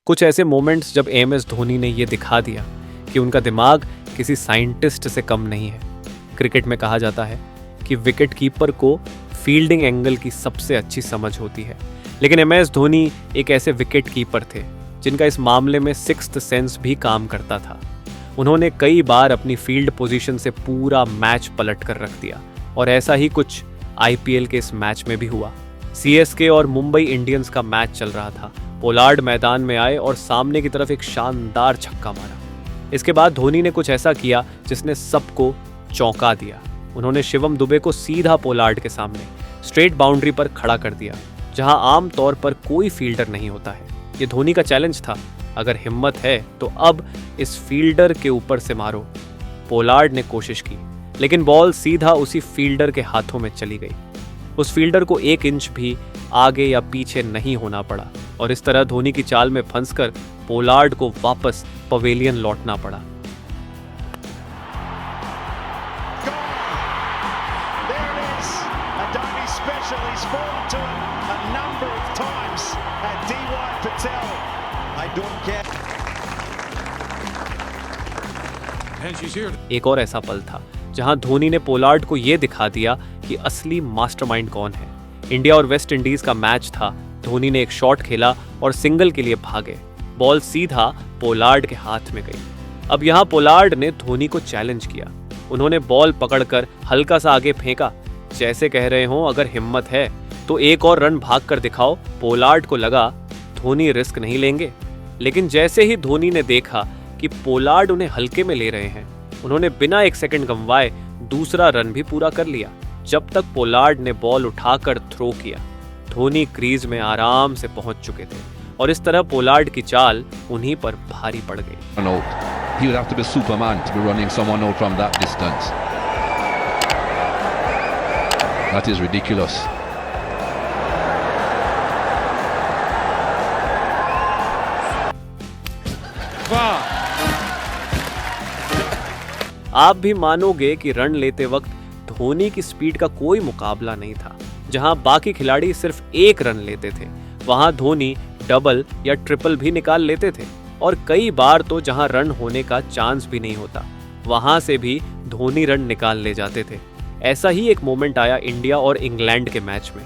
कुछ ऐसे मोमेंट्स जब एमएस धोनी ने ये दिखा दिया कि उनका दिमाग किसी साइंटिस्ट से कम नहीं है। क्रिकेट में कहा जाता है कि विकेट कीपर को फील्डिंग एंगल की सबसे अच्छी समझ होती है, लेकिन एमएस धोनी एक ऐसे विकेट कीपर थे जिनका इस मामले में सिक्स्थ सेंस भी काम करता था। उन्होंने कई बार अपनी फील्ड पोजीशन से पूरा मैच पलट कर रख दिया और ऐसा ही कुछ आईपीएल के इस मैच में भी हुआ। सीएसके और मुंबई इंडियंस का मैच चल रहा था। पोलार्ड मैदान में आए और सामने की तरफ एक शानदार छक्का मारा। इसके बाद धोनी ने कुछ ऐसा किया जिसने सबको चौंका दिया। उन्होंने शिवम दुबे को सीधा पोलार्ड के सामने स्ट्रेट बाउंड्री पर खड़ा कर दिया, जहां आम तौर पर कोई फील्डर नहीं होता है। ये धोनी का चैलेंज था, अगर हिम्मत है तो अब इस फील्डर के ऊपर से मारो। पोलार्ड ने कोशिश की, लेकिन बॉल सीधा उसी फील्डर के हाथों में चली गई। उस फील्डर को 1 इंच भी आगे या पीछे नहीं होना पड़ा और इस तरह धोनी की चाल में फंसकर पोलार्ड को वापस पवेलियन लौटना पड़ा। एक और ऐसा पल था जहां धोनी ने पोलार्ड को यह दिखा दिया कि असली मास्टरमाइंड कौन है। इंडिया और वेस्ट इंडीज का मैच था। धोनी ने एक शॉट खेला और सिंगल के लिए भागे। बॉल सीधा पोलार्ड के हाथ में गई। अब यहां पोलार्ड ने धोनी को चैलेंज किया। उन्होंने बॉल पकड़कर हल्का सा आगे फेंका, जैसे कह रहे हो अगर हिम्मत है तो एक और रन भाग कर दिखाओ। पोलार्ड को लगा धोनी रिस्क नहीं लेंगे, लेकिन जैसे ही धोनी ने देखा कि पोलार्ड उन्हें हल्के में ले रहे हैं, उन्होंने बिना 1 सेकंड गंवाए दूसरा रन भी पूरा कर लिया। जब तक पोलार्ड ने बॉल उठाकर थ्रो किया, धोनी क्रीज में आराम से पहुंच चुके थे और इस तरह पोलार्ड की चाल उन्हीं पर भारी पड़ गई। He would have to be Superman to be running someone out from that distance. That is ridiculous. आप भी मानोगे कि रन लेते वक्त धोनी की स्पीड का कोई मुकाबला नहीं था। जहां बाकी खिलाड़ी सिर्फ 1 रन लेते थे, वहां धोनी डबल या ट्रिपल भी निकाल लेते थे और कई बार तो जहां रन होने का चांस भी नहीं होता, वहां से भी धोनी रन निकाल ले जाते थे। ऐसा ही एक मोमेंट आया इंडिया और इंग्लैंड के मैच में।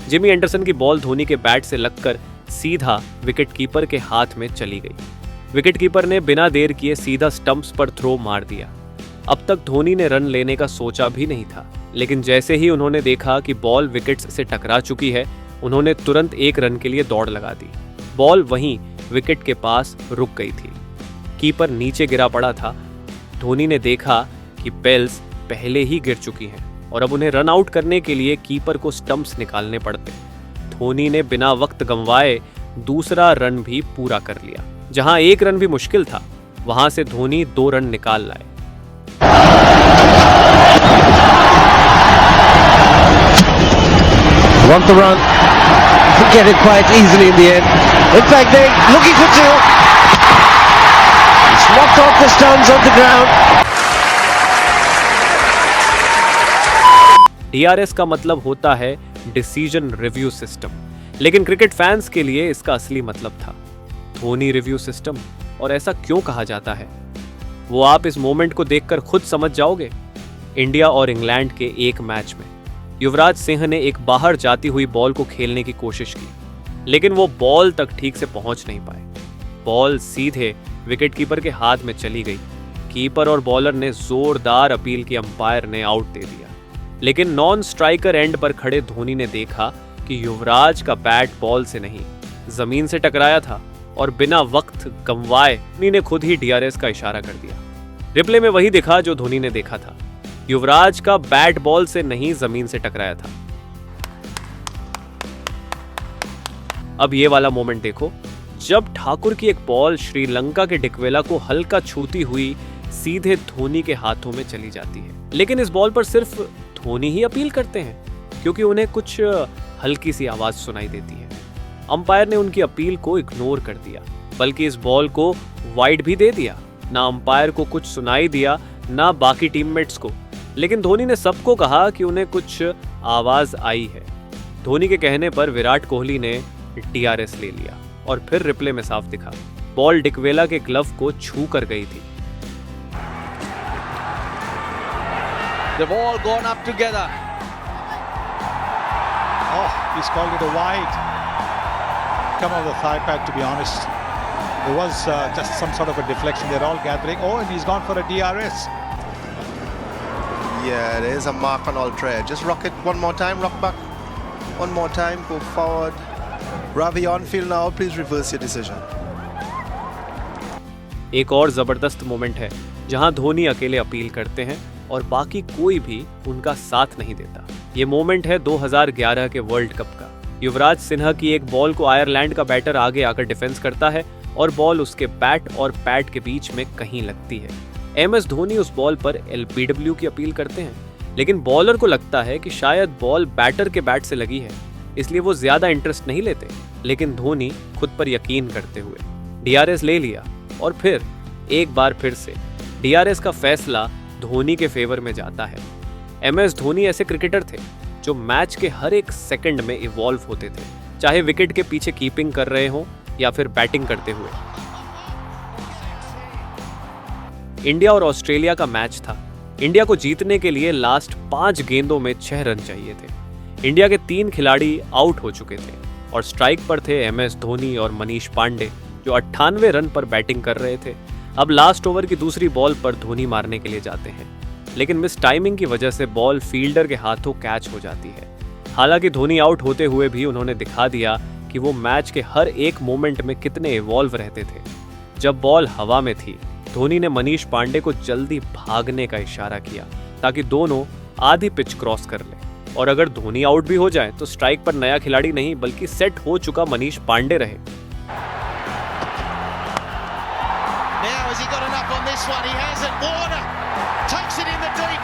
जिमी एंडरसन की बॉल धोनी के बैट से लगकर सीधा विकेट कीपर के हाथ में चली गई। विकेट कीपर ने बिना देर किए सीधा स्टंप्स पर थ्रो मार दिया। अब तक धोनी ने रन लेने का सोचा भी नहीं था, लेकिन जैसे ही उन्होंने देखा कि बॉल विकेट्स से टकरा चुकी है, उन्होंने तुरंत 1 रन के लिए दौड़ लगा दी। बॉल वहीं विकेट के पास रुक गई थी। कीपर नीचे गिरा पड़ा था। धोनी ने देखा कि बेल्स पहले ही गिर चुकी हैं और अब उन्हें रन आउट करने के लिए कीपर को स्टंप्स निकालने पड़ते। धोनी ने बिना वक्त गंवाए दूसरा रन भी पूरा कर लिया। जहां 1 रन भी मुश्किल था, वहां से धोनी 2 रन निकाल लाए। Want the run, get it quite easily in the end. In fact, they're looking for 2. It's knocked off the stumps on the ground. DRS का मतलब होता है डिसीजन रिव्यू सिस्टम, लेकिन क्रिकेट फैंस के लिए इसका असली मतलब था धोनी रिव्यू सिस्टम। और ऐसा क्यों कहा जाता है वो आप इस मोमेंट को देखकर खुद समझ जाओगे। इंडिया और इंग्लैंड के एक मैच में युवराज सिंह ने एक बाहर जाती हुई बॉल को खेलने की कोशिश की, लेकिन वो बॉल तक ठीक से पहुंच नहीं पाए। बॉल सीधे विकेटकीपर के हाथ में चली गई। कीपर और बॉलर ने जोरदार अपील की, अंपायर ने आउट दे दिया। लेकिन नॉन स्ट्राइकर एंड पर खड़े धोनी ने देखा कि युवराज का बैट बॉल से नहीं, जमीन से टकराया था और बिना वक्त गंवाए धोनी ने खुद ही DRS का इशारा कर दिया। रिप्ले में वही दिखा जो धोनी ने देखा था। युवराज का बैट बॉल से नहीं, जमीन से टकराया था। अब ये वाला मोमेंट देखो, जब ठाकुर की एक बॉल श्रीलंका के डिकवेला को हल्का छूती हुई सीधे धोनी के हाथों में चली जाती है। लेकिन इस बॉल पर सिर्फ धोनी ही अपील करते हैं, क्योंकि उन्हें कुछ हल्की सी आवाज सुनाई देती है। अंपायर ने उनकी अपील को इग्नोर कर दिया, बल्कि इस बॉल को वाइड भी दे दिया। ना अंपायर को कुछ सुनाई दिया, ना बाकी टीममेट्स को। लेकिन धोनी ने सबको कहा कि उन्हें कुछ आवाज आई है। धोनी के कहने पर विराट कोहली ने DRS ले लिया और फिर रिप्ले में साफ दिखा, बॉल डिकवेला के ग्लव को छू कर गई थी। They've all gone up together. Oh, he's called it a wide. Come on the thigh pad, to be honest. There was just some sort of a deflection. They're all gathering. Oh, and he's gone for a DRS. Yeah, there is a mark on all trade. Just rock it one more time, rock back. One more time, go forward. Ravi on field now, please reverse your decision. एक और जबरदस्त moment है जहां धोनी अकेले appeal करते हैं और बाकी कोई भी उनका साथ नहीं देता। ये मोमेंट है 2011 के वर्ल्ड कप का। युवराज सिन्हा की एक बॉल को आयरलैंड का बैटर आगे आकर डिफेंस करता है और बॉल उसके बैट और पैड के बीच में कहीं लगती है। MS धोनी उस बॉल पर LBW की अपील करते हैं, लेकिन बॉलर को लगता है कि शायद बॉल बैटर के बैट से लगी है, इसलिए वो ज्यादा इंटरेस्ट नहीं लेते। लेकिन धोनी खुद पर यकीन करते हुए DRS ले लिया और फिर एक बार फिर से DRS का फैसला धोनी के फेवर में जाता है। MS धोनी ऐसे क्रिकेटर थे जो मैच के हर एक सेकंड में इवॉल्व होते थे, चाहे विकेट के पीछे कीपिंग कर रहे हों या फिर बैटिंग करते हुए। इंडिया और ऑस्ट्रेलिया का मैच था। इंडिया को जीतने के लिए लास्ट 5 गेंदों में 6 रन चाहिए थे। इंडिया के 3 खिलाड़ी आउट हो चुके थे और स्ट्राइक पर थे MS धोनी और मनीष पांडे, जो 98 रन पर बैटिंग कर रहे थे। अब लास्ट ओवर की दूसरी बॉल पर धोनी मारने के लिए जाते हैं, लेकिन मिस टाइमिंग की वजह से बॉल फील्डर के हाथों कैच हो जाती है। हालांकि धोनी आउट होते हुए भी उन्होंने दिखा दिया कि वो मैच के हर एक मोमेंट में कितने इवॉल्व रहते थे। जब बॉल हवा में थी, धोनी ने मनीष पांडे को जल्दी भागने का इशारा किया ताकि दोनों आधी पिच क्रॉस कर लें, और अगर धोनी आउट भी हो जाए तो स्ट्राइक पर नया खिलाड़ी नहीं बल्कि सेट हो चुका मनीष पांडे रहे। Now has he got enough on this one? He has it. Warner takes it in the deep.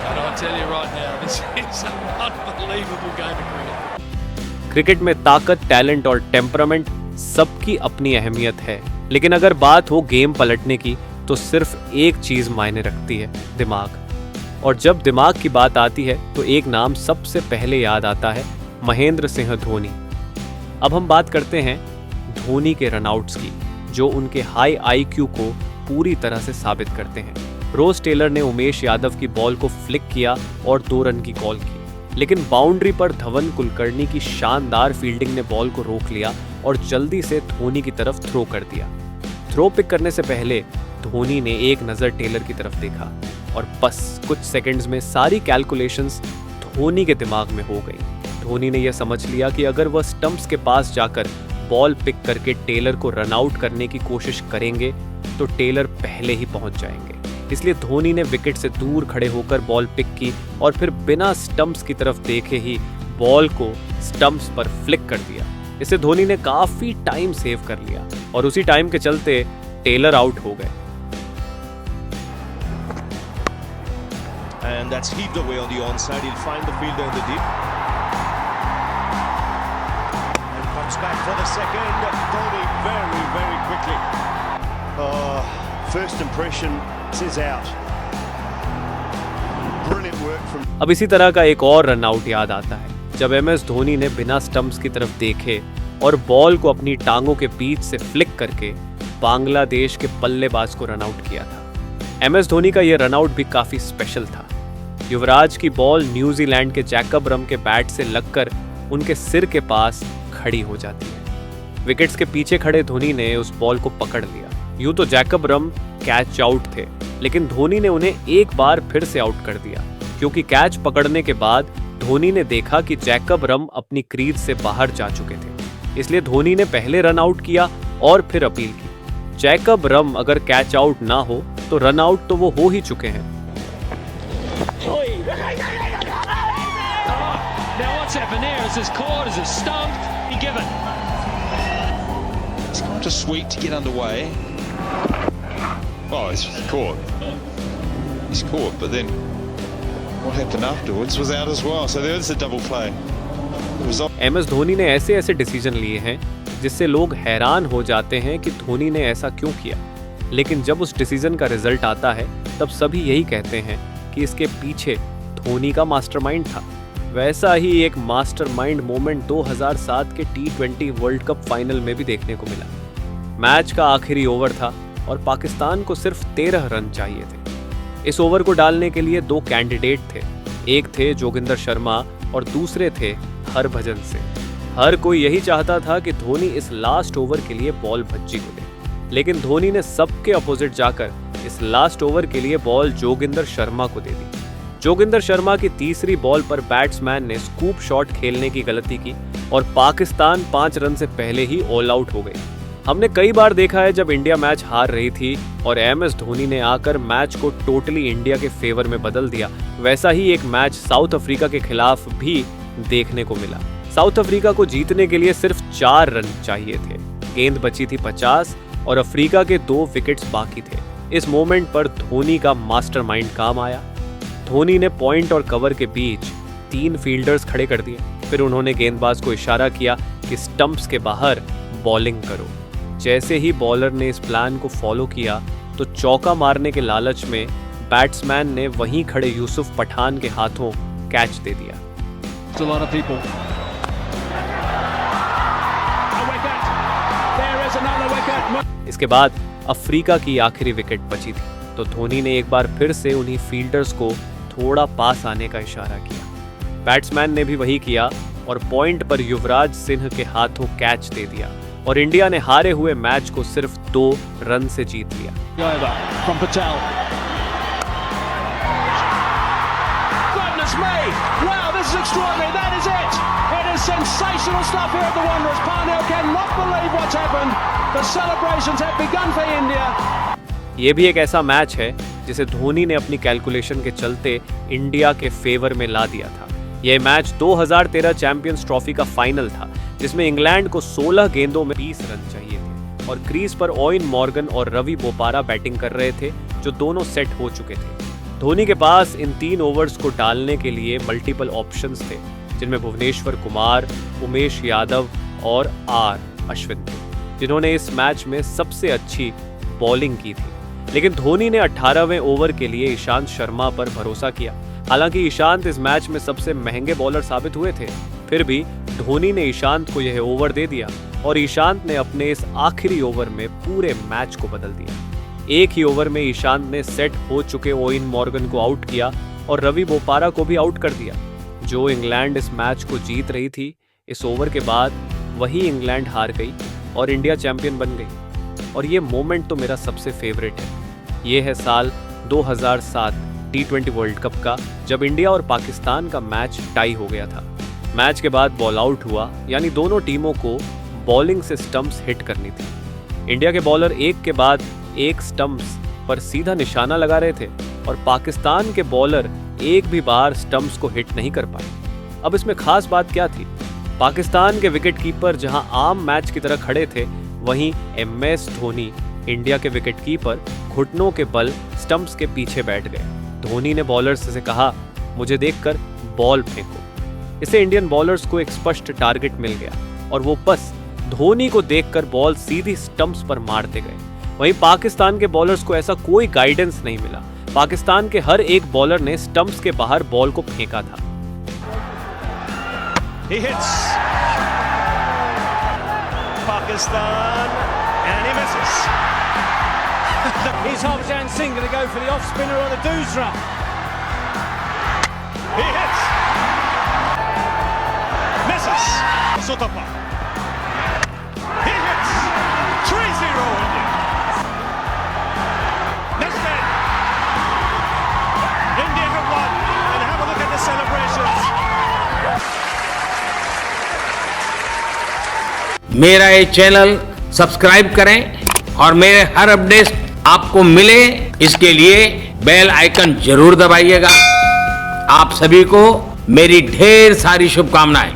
And I tell you right now, this is an unbelievable game of cricket. Cricket में ताकत, talent और temperament सबकी अपनी अहमियत है, लेकिन अगर बात हो गेम पलटने की तो सिर्फ एक चीज मायने रखती है, दिमाग। और जब दिमाग की बात आती है तो एक नाम सबसे पहले याद आता है, महेंद्र सिंह धोनी। अब हम बात करते हैं धोनी के रनआउट्स की, जो उनके हाई IQ को पूरी तरह से साबित करते हैं। रोज टेलर ने उमेश यादव की बॉल को फ्लिक किया और 2 रन की कॉल की, लेकिन बाउंड्री पर धवन कुलकर्णी की शानदार फील्डिंग ने बॉल को रोक लिया और जल्दी से धोनी की तरफ थ्रो कर दिया। थ्रो पिक करने से पहले धोनी ने एक नज़र टेलर की तरफ देखा और बस कुछ सेकंड्स में सारी कैलकुलेशंस धोनी के दिमाग में हो गई। धोनी ने यह समझ लिया कि अगर वह स्टंप्स के पास जाकर बॉल पिक करके टेलर को रन आउट करने की कोशिश करेंगे तो टेलर पहले ही पहुंच जाएंगे। इसलिए धोनी ने विकेट से दूर खड़े होकर बॉल पिक की और फिर बिना स्टंप्स की तरफ देखे ही बॉल को स्टंप्स पर फ्लिक कर दिया। इससे धोनी ने काफी टाइम सेव कर लिया और उसी टाइम के चलते टेलर आउट हो गए। And that's heaved away on the onside. He'll find the fielder in the deep. And comes back for the second. Dhoni very, very quickly. First impression is out. Brilliant work from. अब इसी तरह का एक और run out याद आता है जब MS धोनी ने बिना स्टंप्स की तरफ देखे और बॉल को अपनी टांगों के बीच से फ्लिक करके बांग्लादेश के बल्लेबाज को रन आउट किया था। MS धोनी का यह रन आउट भी काफी स्पेशल था। युवराज की बॉल न्यूजीलैंड के जैकब रम के बैट से लगकर उनके सिर के पास खड़ी हो जाती है। विकेट्स के पीछे खड़े धोनी ने उस बॉल को पकड़ लिया। यूं तो जैकब रम कैच आउट थे, लेकिन धोनी ने उन्हें एक बार फिर से आउट कर दिया, क्योंकि कैच पकड़ने के बाद धोनी ने देखा कि जैकब रम अपनी क्रीज से बाहर जा चुके थे। इसलिए धोनी ने पहले रन आउट किया और फिर अपील की। जैकब रम अगर कैच आउट ना हो तो रन आउट तो वो हो ही चुके हैं। Now what's happened there? Is this caught? Is it stumped? He given. It's kind of sweet to get underway. Oh, he's caught. He's caught, but then what happened afterwards was out as well. So there was a double play. It was off. MS Dhoni ने ऐसे ऐसे decision लिए हैं जिससे लोग हैरान हो जाते हैं कि धोनी ने ऐसा क्यों किया, लेकिन जब उस डिसीजन का रिजल्ट आता है तब सभी यही कहते हैं कि इसके पीछे धोनी का मास्टरमाइंड था। वैसा ही एक मास्टरमाइंड मोमेंट 2007 के T20 वर्ल्ड कप फाइनल में भी देखने को मिला। मैच का आखिरी ओवर था और पाकिस्तान को सिर्फ 13 रन चाहिए थे। इस ओवर को डालने के लिए 2 कैंडिडेट थे, एक थे जोगिंदर शर्मा और दूसरे थे हरभजन सिंह। हर कोई यही चाहता था कि धोनी इस लास्ट ओवर के लिए बॉल भज्जी को दे, लेकिन धोनी ने सबके अपोजिट जाकर इस लास्ट ओवर के लिए बॉल जोगिंदर शर्मा को दे दी। जोगिंदर शर्मा की तीसरी बॉल पर बैट्समैन ने स्कूप शॉट खेलने की गलती की और पाकिस्तान 5 रन से पहले ही ऑल आउट हो गई। हमने कई बार देखा है जब इंडिया मैच हार रही थी और MS धोनी ने आकर मैच को टोटली इंडिया के फेवर में बदल दिया। वैसा ही एक मैच साउथ अफ्रीका के खिलाफ भी देखने को मिला। साउथ अफ्रीका को जीतने के लिए सिर्फ 4 रन चाहिए थे, गेंद बची थी 50 और अफ्रीका के 2 विकेट्स बाकी थे। इस मोमेंट पर धोनी का मास्टरमाइंड काम आया। धोनी ने पॉइंट और कवर के बीच 3 फील्डर्स खड़े कर दिए। फिर उन्होंने गेंदबाज को इशारा किया कि स्टंप्स के बाहर बॉलिंग करो। जैसे ही बॉलर ने इस प्लान को फॉलो किया तो चौका मारने के लालच में बैट्समैन ने वहीं खड़े यूसुफ पठान के हाथों कैच दे दिया। इसके बाद अफ्रीका की आखिरी विकेट बची थी तो धोनी ने एक बार फिर से उन्हीं फील्डर्स को थोड़ा पास आने का इशारा किया। बैट्समैन ने भी वही किया और पॉइंट पर युवराज सिंह के हाथों कैच दे दिया और इंडिया ने हारे हुए मैच को सिर्फ 2 रन से जीत लिया। ये भी एक ऐसा मैच है जिसे धोनी ने अपनी कैलकुलेशन के चलते इंडिया के फेवर में ला दिया था। यह मैच 2013 चैंपियंस ट्रॉफी का फाइनल था जिसमें इंग्लैंड को 16 गेंदों में 20 रन चाहिए थे और क्रीज पर ओवेन मॉर्गन और रवि बोपारा बैटिंग कर रहे थे जो दोनों सेट हो चुके थे। धोनी के पास इन 3 ओवर्स को डालने के लिए मल्टीपल ऑप्शंस थे जिनमें भुवनेश्वर कुमार, उमेश यादव और अश्विन थे जिन्होंने इस मैच में सबसे अच्छी बॉलिंग की थी। लेकिन धोनी ने 18वें ओवर के लिए ईशांत शर्मा पर भरोसा किया। हालांकि ईशांत इस मैच में सबसे महंगे बॉलर साबित हुए थे, फिर भी धोनी ने ईशांत को यह ओवर दे दिया और ईशांत ने अपने इस आखिरी ओवर में पूरे मैच को बदल दिया। एक ही ओवर में ईशांत ने सेट हो चुके ओवेन मॉर्गन को आउट किया और रवि बोपारा को भी आउट कर दिया। जो इंग्लैंड इस मैच को जीत रही थी, इस ओवर के बाद वही इंग्लैंड हार गई और इंडिया चैंपियन बन गई। और ये मोमेंट तो मेरा सबसे फेवरेट है। ये है साल 2007 T20 वर्ल्ड कप का, जब इंडिया और पाकिस्तान का मैच टाई हो गया था। मैच के बाद बॉल आउट हुआ, यानी दोनों टीमों को बॉलिंग से स्टंप्स हिट करनी थी। इंडिया के बॉलर एक के बाद एक स्टंप्स पर सीधा निशाना लगा रहे थे और पाकिस्तान के बॉलर एक भी बार स्टंप्स को हिट नहीं कर पाए। अब इसमें खास बात क्या थी? पाकिस्तान के विकेटकीपर जहां आम मैच की तरह खड़े थे, वहीं MS धोनी इंडिया के विकेटकीपर घुटनों के बल स्टंप्स के पीछे बैठ गए। धोनी ने बॉलर्स से कहा, मुझे देखकर बॉल फेंको। इसे इंडियन बॉलर्स को एक स्पष्ट टारगेट मिल गया और वो बस धोनी को देखकर बॉल सीधी स्टंप्स पर मारते गए। वहीं पाकिस्तान के बॉलर्स को ऐसा कोई गाइडेंस नहीं मिला। पाकिस्तान के हर एक बॉलर ने स्टंप्स के बाहर बॉल को फेंका था। He hits Pakistan and he misses. Here's Harbhajan Singh going to go for the off spinner or the doosra. He hits. Misses. Sutapa. He hits. 3-0 India. Next day. India have won. And have a look at the celebrations. मेरा ये channel subscribe करें और मेरे हर update आपको मिले, इसके लिए bell icon जरूर दबाइएगा। आप सभी को मेरी ढेर सारी शुभकामनाएं।